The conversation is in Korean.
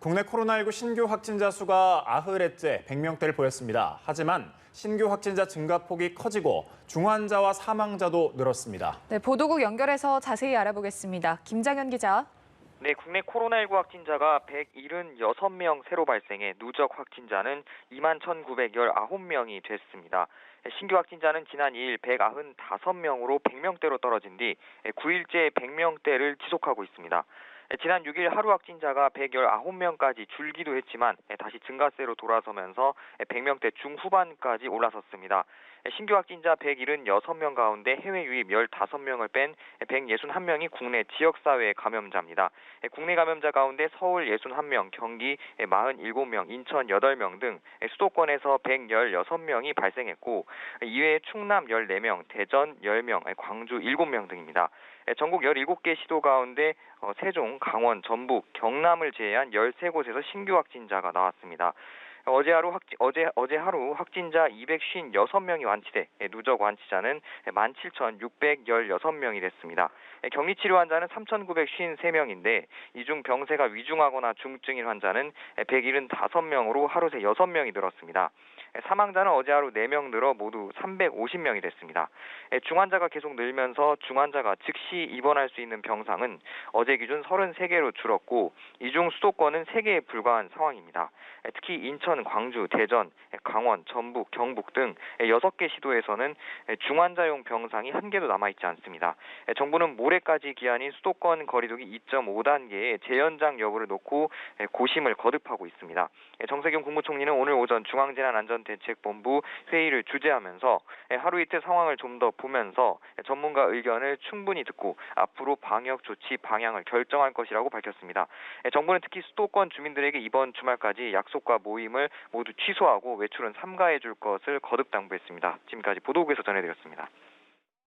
국내 코로나19 신규 확진자 수가 90회째 100명대를 보였습니다. 하지만 신규 확진자 증가폭이 커지고 중환자와 사망자도 늘었습니다. 네, 보도국 연결해서 자세히 알아보겠습니다. 김장현 기자. 네, 국내 코로나19 확진자가 176명 새로 발생해 누적 확진자는 21,919명이 됐습니다. 신규 확진자는 지난 2일 195명으로 100명대로 떨어진 뒤 9일째 100명대를 지속하고 있습니다. 지난 6일 하루 확진자가 119명까지 줄기도 했지만 다시 증가세로 돌아서면서 100명대 중후반까지 올라섰습니다. 신규 확진자 176명 가운데 해외 유입 15명을 뺀 161명이 국내 지역사회 감염자입니다. 국내 감염자 가운데 서울 61명, 경기 47명, 인천 8명 등 수도권에서 116명이 발생했고 이외에 충남 14명, 대전 10명, 광주 7명 등입니다. 전국 17개 시도 가운데 세종, 강원, 전북, 경남을 제외한 13곳에서 신규 확진자가 나왔습니다. 어제 하루 확진자 256명이 완치돼 누적 완치자는 17,616명이 됐습니다. 격리 치료 환자는 3,953명인데 이 중 병세가 위중하거나 중증인 환자는 175명으로 하루 새 6명이 늘었습니다. 사망자는 어제 하루 4명 늘어 모두 350명이 됐습니다. 중환자가 계속 늘면서 중환자가 즉시 입원할 수 있는 병상은 어제 기준 33개로 줄었고 이 중 수도권은 3개에 불과한 상황입니다. 특히 인천, 광주, 대전, 강원, 전북, 경북 등 6개 시도에서는 중환자용 병상이 1개도 남아있지 않습니다. 정부는 모레까지 기한인 수도권 거리두기 2.5단계의 재연장 여부를 놓고 고심을 거듭하고 있습니다. 정세균 국무총리는 오늘 오전 중앙재난안전대책본부 회의를 주재하면서 하루 이틀 상황을 좀 더 보면서 전문가 의견을 충분히 듣고 앞으로 방역 조치 방향을 결정할 것이라고 밝혔습니다. 정부는 특히 수도권 주민들에게 이번 주말까지 약속과 모임을 모두 취소하고 외출은 삼가해 줄 것을 거듭 당부했습니다. 지금까지 보도국에서 전해드렸습니다.